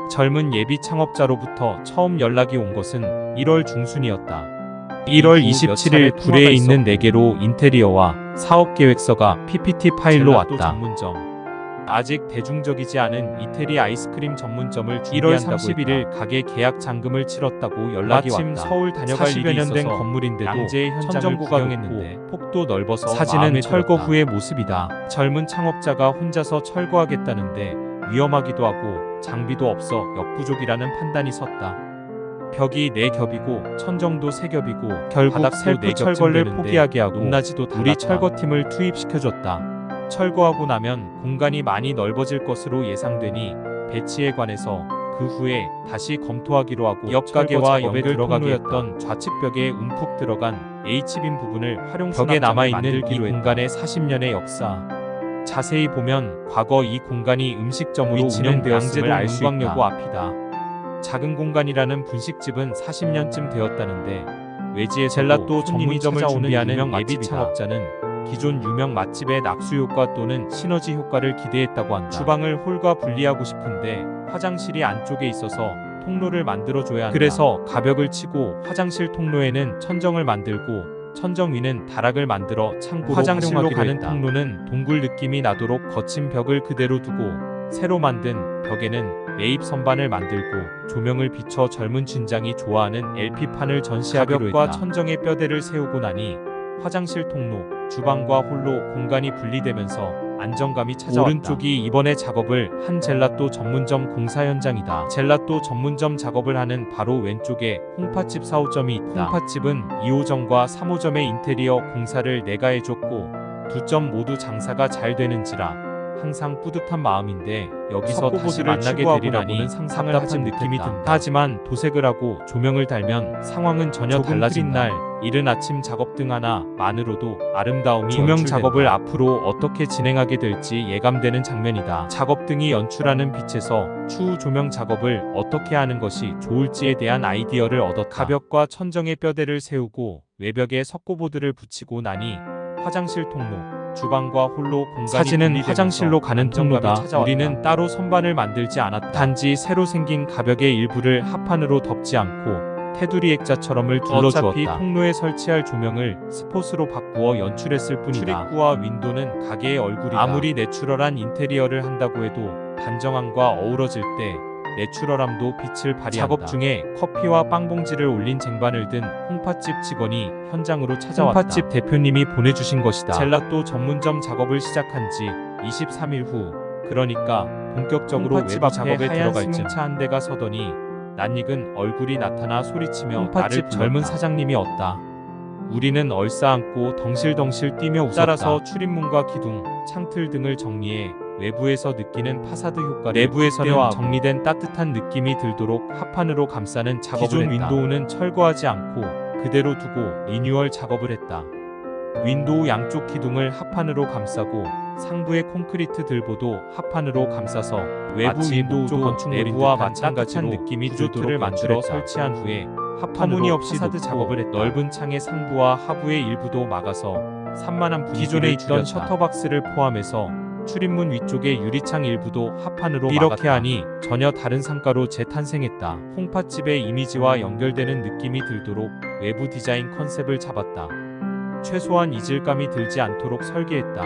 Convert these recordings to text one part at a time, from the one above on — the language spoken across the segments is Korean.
젊은 예비 창업자로부터 처음 연락이 온 것은 1월 중순이었다. 1월 27일 구례에 있는 4개로 인테리어와 사업계획서가 PPT 파일로 왔다. 전문점. 아직 대중적이지 않은 이태리 아이스크림 전문점을 1월 31일 가게 계약 잔금을 치렀다고 연락이 왔다. 마침 서울 다녀갈 일이 있어서 된 건물인데도 양재의 현장을 구경했는데 폭도 넓어서 사진은 철거 후의 모습이다. 젊은 창업자가 혼자서 철거하겠다는데 위험하기도 하고 장비도 없어 역부족이라는 판단이 섰다. 벽이 4겹이고 천정도 3겹이고 결국 셀프 철거를 포기하게 하고 우리 철거팀을 투입시켜줬다. 철거하고 나면 공간이 많이 넓어질 것으로 예상되니 배치에 관해서 그 후에 다시 검토하기로 하고 옆 가게와 연결 들어가게 했던 좌측 벽에 움푹 들어간 H빔 부분을 활용 벽에 남아있는 이 공간의 40년의 역사. 자세히 보면 과거 이 공간이 음식점으로 운영되었음을 알 수 있다. 용광여고 앞이다. 작은 공간이라는 분식집은 40년쯤 되었다는데 외지에 젤라또 전문점을 준비하는 예비 창업자는 기존 유명 맛집의 낙수 효과 또는 시너지 효과를 기대했다고 한다. 주방을 홀과 분리하고 싶은데 화장실이 안쪽에 있어서 통로를 만들어줘야 한다. 그래서 가벽을 치고 화장실 통로에는 천정을 만들고 천정 위는 다락을 만들어 창고로 화장실로 가는 했다. 통로는 동굴 느낌이 나도록 거친 벽을 그대로 두고 새로 만든 벽에는 매입 선반을 만들고 조명을 비춰 젊은 춘장이 좋아하는 LP판을 전시하기로 했다. 가벽과 천정의 뼈대를 세우고 나니 화장실 통로, 주방과 홀로 공간이 분리되면서 안정감이 찾아왔다. 오른쪽이 이번에 작업을 한 젤라또 전문점 공사 현장이다. 젤라또 전문점 작업을 하는 바로 왼쪽에 홍파집 4호점이 있다. 홍파집은 2호점과 3호점의 인테리어 공사를 내가 해줬고 두 점 모두 장사가 잘 되는지라 항상 뿌듯한 마음인데 여기서 다시 만나게 되리라고는 상상을 하지 느낌이 든다. 하지만 도색을 하고 조명을 달면 상황은 전혀 달라진 날 이른 아침 작업 등 하나만으로도 아름다움이 조명 작업을 앞으로 어떻게 진행하게 될지 예감되는 장면이다. 작업 등이 연출하는 빛에서 추후 조명 작업을 어떻게 하는 것이 좋을지에 대한 아이디어를 얻었다. 가벽과 천정의 뼈대를 세우고 외벽에 석고보드를 붙이고 나니 화장실 통로, 주방과 홀로 공간이 사진은 화장실로 가는 통로다. 우리는 따로 선반을 만들지 않았다. 단지 새로 생긴 가벽의 일부를 합판으로 덮지 않고 테두리 액자처럼을 둘러주었다. 어차피 통로에 설치할 조명을 스폿으로 바꾸어 연출했을 뿐이다. 출입구와 윈도는 가게의 얼굴이다. 아무리 내추럴한 인테리어를 한다고 해도 단정함과 어우러질 때 내추럴함도 빛을 발휘한다. 작업 중에 커피와 빵 봉지를 올린 쟁반을 든 홍파집 직원이 현장으로 찾아왔다. 홍파집 대표님이 보내주신 것이다. 젤라또 전문점 작업을 시작한 지 23일 후, 그러니까 본격적으로 외부 작업에 들어갈 쯤 차 한 대가 서더니 낯익은 얼굴이 나타나 소리치며 홍파집 젊은 사장님이 왔다. 우리는 얼싸안고 덩실덩실 뛰며 웃었다. 따라서 출입문과 기둥, 창틀 등을 정리해 외부에서 느끼는 파사드 효과를 내부에서는 정리된 따뜻한 느낌이 들도록 합판으로 감싸는 작업을 기존 했다. 윈도우는 철거하지 않고 그대로 두고 리뉴얼 작업을 했다. 윈도우 양쪽 기둥을 합판으로 감싸고 상부의 콘크리트 들보도 합판으로 감싸서 외부 윈도우도 내부와 마찬가지로 느낌이 들도록 만들어 설치한 후에 합판으로 파사드 작업을 했다. 넓은 창의 상부와 하부의 일부도 막아서 산만한 분위기를 기존에 있던 셔터박스를 포함해서 출입문 위쪽의 유리창 일부도 합판으로 이렇게 막았다. 하니 전혀 다른 상가로 재탄생했다. 홍파집의 이미지와 연결되는 느낌이 들도록 외부 디자인 컨셉을 잡았다. 최소한 이질감이 들지 않도록 설계했다.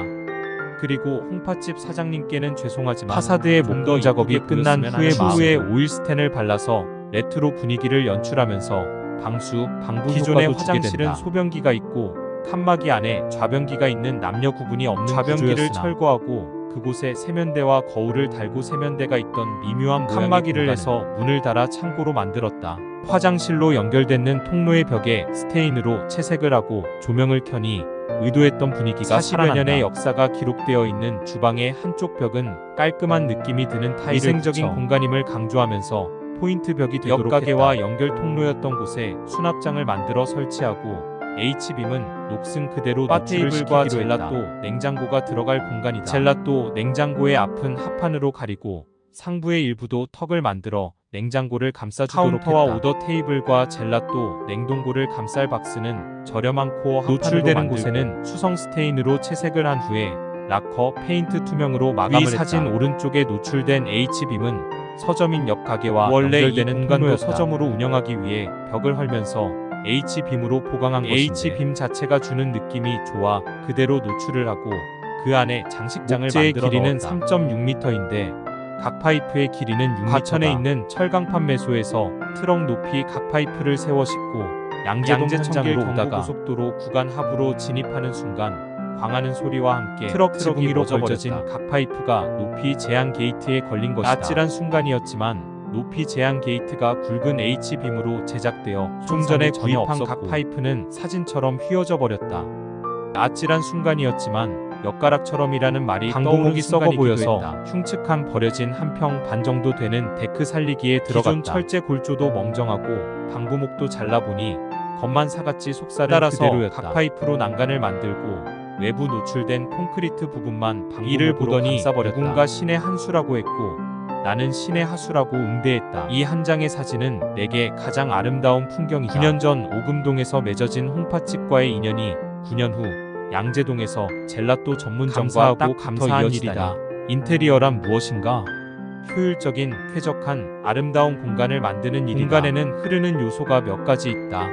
그리고 홍파집 사장님께는 죄송하지만 파사드의 목공 작업이 끝난 후에 오일스텐을 발라서 레트로 분위기를 연출하면서 방수, 방부 기존의 화장실은 소변기가 있고 칸막이 안에 좌변기가 있는 남녀 구분이 없는 좌변기를 철거하고 그곳에 세면대와 거울을 달고 세면대가 있던 미묘한 칸막이를 해서 문을 달아 창고로 만들었다. 화장실로 연결되는 통로의 벽에 스테인으로 채색을 하고 조명을 켜니 의도했던 분위기가 40여 년의 역사가 기록되어 있는 주방의 한쪽 벽은 깔끔한 느낌이 드는 위생적인 공간임을 강조하면서 포인트 벽이 되도록 했다. 옆가게와 연결 통로였던 곳에 수납장을 만들어 설치하고 H빔은 녹슨 그대로 바 테이블과 젤라또 냉장고가 들어갈 공간이다. 젤라또 냉장고의 앞은 합판으로 가리고 상부의 일부도 턱을 만들어 냉장고를 감싸주도록 카운터와 했다. 오더 테이블과 젤라또 냉동고를 감쌀 박스는 저렴한 코어 노출되는 곳에는 수성 스테인으로 채색을 한 후에 락커 페인트 투명으로 마감을 했다. 이 사진 오른쪽에 노출된 H빔은 서점인 옆 가게와 원래 이 연결되는 공간도 통로였다. 서점으로 운영하기 위해 벽을 헐면서 H빔으로 보강한 것인데 H빔 자체가 주는 느낌이 좋아 그대로 노출을 하고 그 안에 장식장을 만들어 길이는 3.6m인데 각 파이프의 길이는 6m. 과천에 있는 철강판 매소에서 트럭 높이 각 파이프를 세워 싣고 양재동 현장으로 오다가 경부고속도로 구간 하부로 진입하는 순간 광하는 소리와 함께 트럭 지붕이로 걸쳐진 각 파이프가 높이 제한 게이트에 걸린 것이다. 아찔한 순간이었지만 높이 제한 게이트가 굵은 H빔으로 제작되어 좀 전에 구입한 각 파이프는 사진처럼 휘어져 버렸다. 아찔한 순간이었지만 엿가락처럼이라는 말이 방부목이 썩어 보여서 흉측한 버려진 한 평 반 정도 되는 데크 살리기에 들어갔다. 기존 철제 골조도 멍정하고 방부목도 잘라보니 겉만 사같이 속살은 따라서 그대로였다. 각 파이프로 난간을 만들고 외부 노출된 콘크리트 부분만 방부목으로 보더니 감싸버렸다. 누군가 신의 한 수라고 했고 나는 신의 하수라고 응대했다. 이 한 장의 사진은 내게 가장 아름다운 풍경이다. 9년 전 오금동에서 맺어진 홍파집과의 인연이 9년 후 양재동에서 젤라또 전문점과 딱 감사한 일이다. 인테리어란 무엇인가? 효율적인, 쾌적한, 아름다운 공간을 만드는 일이다. 공간에는 흐르는 요소가 몇 가지 있다.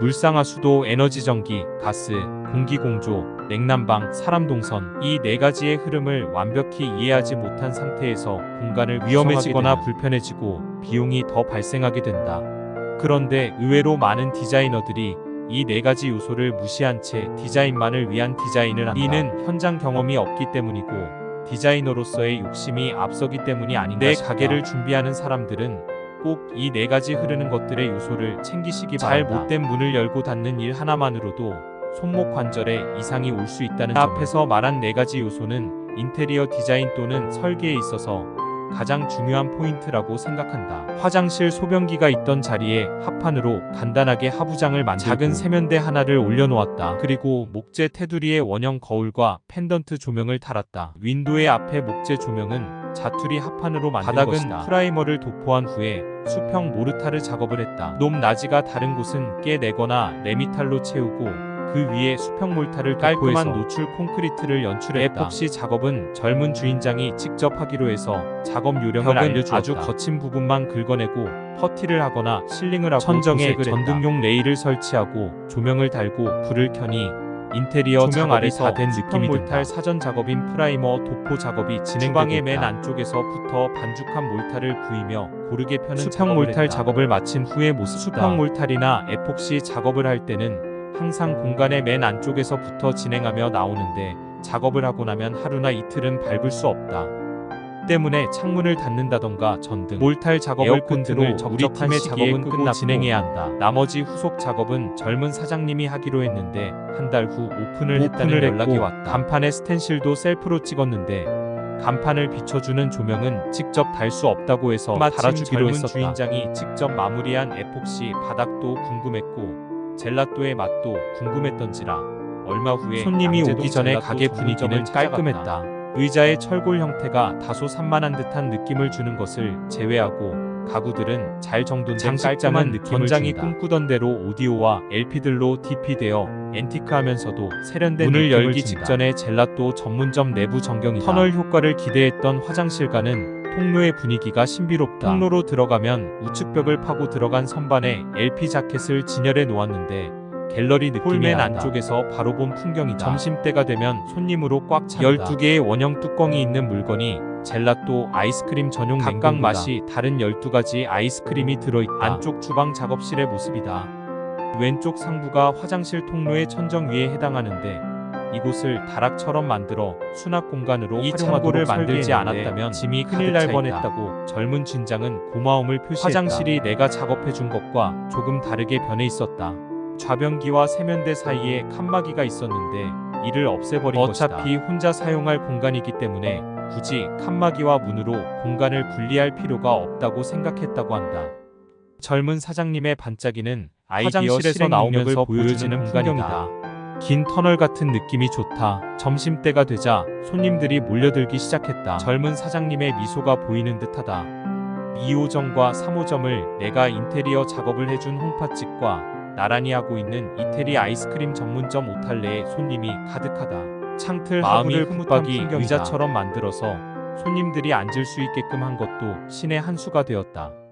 물상하수도, 에너지 전기, 가스, 공기공조, 냉난방, 사람 동선. 이 네 가지의 흐름을 완벽히 이해하지 못한 상태에서 공간을 위험해지거나 불편해지고 비용이 더 발생하게 된다. 그런데 의외로 많은 디자이너들이 이 네 가지 요소를 무시한 채 디자인만을 위한 디자인을 한다. 이는 현장 경험이 없기 때문이고 디자이너로서의 욕심이 앞서기 때문이 아닌가 싶다. 내 가게를 준비하는 사람들은 꼭 이 네 가지 흐르는 것들의 요소를 챙기시기 바란다. 잘 못된 문을 열고 닫는 일 하나만으로도 손목 관절에 이상이 올 수 있다는 점. 앞에서 말한 네 가지 요소는 인테리어 디자인 또는 설계에 있어서 가장 중요한 포인트라고 생각한다. 화장실 소변기가 있던 자리에 합판으로 간단하게 하부장을 만들고 작은 세면대 하나를 올려놓았다. 그리고 목재 테두리에 원형 거울과 펜던트 조명을 달았다. 윈도의 앞에 목재 조명은 자투리 합판으로 만든 바닥은 것이다. 프라이머를 도포한 후에 수평 모르타르 작업을 했다. 높낮이가 다른 곳은 깨내거나 레미탈로 채우고 그 위에 수평 몰타를 깔끔한 노출 콘크리트를 연출했다. 에폭시 작업은 젊은 주인장이 직접 하기로 해서 작업 요령을 알려주었다. 아주 거친 부분만 긁어내고 퍼티를 하거나 실링을 하고 천정에 전등용 레일을 설치하고 조명을 달고 불을 켜니 인테리어 조명 아래 다 된 느낌이 든다. 사전 작업인 프라이머 도포 작업이 진행되고 주방의 맨 안쪽에서부터 반죽한 몰타를 부이며 고르게 펴는 수평 몰탈 작업을 마친 후의 모습이다. 수평 몰탈이나 에폭시 작업을 할 때는 항상 공간의 맨 안쪽에서부터 진행하며 나오는데 작업을 하고 나면 하루나 이틀은 밟을 수 없다. 때문에 창문을 닫는다던가 전등, 몰탈 작업을 끝으로 우리 팀의 작업은 끝나고 진행해야 한다. 나머지 후속 작업은 젊은 사장님이 하기로 했는데 한 달 후 오픈을 했다는 연락이 왔다. 간판에 스텐실도 셀프로 찍었는데 간판을 비춰주는 조명은 직접 달 수 없다고 해서 달아주기로 했었다. 주인장이 직접 마무리한 에폭시 바닥도 궁금했고 젤라또의 맛도 궁금했던지라 얼마 후에 손님이 오기 전에 가게 분위기는 깔끔했다. 의자의 철골 형태가 다소 산만한 듯한 느낌을 주는 것을 제외하고 가구들은 잘 정돈된 깔끔한 느낌을 준다. 꿈꾸던 대로 오디오와 LP들로 DP되어 앤티크하면서도 세련된 문을 열기 직전에 젤라또 전문점 내부 전경이다. 터널 효과를 기대했던 화장실과는 통로의 분위기가 신비롭다. 통로로 들어가면 우측벽을 파고 들어간 선반에 LP 자켓을 진열해 놓았는데 갤러리 느낌이 홀맨 안쪽에서 바로 본 풍경이다. 점심때가 되면 손님으로 꽉 찬다. 12개의 원형 뚜껑이 있는 물건이 젤라또 아이스크림 전용 냉동고다. 각각 맛이 다른 12가지 아이스크림이 들어있다. 안쪽 주방 작업실의 모습이다. 왼쪽 상부가 화장실 통로의 천정 위에 해당하는데 이곳을 다락처럼 만들어 수납 공간으로 이 창고를 만들지 않았다면 짐이 큰일 날 뻔했다고 젊은 주인장은 고마움을 표시했다. 화장실이 내가 작업해준 것과 조금 다르게 변해 있었다. 좌변기와 세면대 사이에 칸막이가 있었는데 이를 없애버린 것이다. 어차피 혼자 사용할 공간이기 때문에 굳이 칸막이와 문으로 공간을 분리할 필요가 없다고 생각했다고 한다. 젊은 사장님의 반짝이는 화장실에서 나오면서 보여지는 풍경이다. 긴 터널 같은 느낌이 좋다. 점심때가 되자 손님들이 몰려들기 시작했다. 젊은 사장님의 미소가 보이는 듯하다. 2호점과 3호점을 내가 인테리어 작업을 해준 홍파집과 나란히 하고 있는 이태리 아이스크림 전문점 오탈레에 손님이 가득하다. 창틀 하부를 붙박이 의자처럼 만들어서 손님들이 앉을 수 있게끔 한 것도 신의 한 수가 되었다.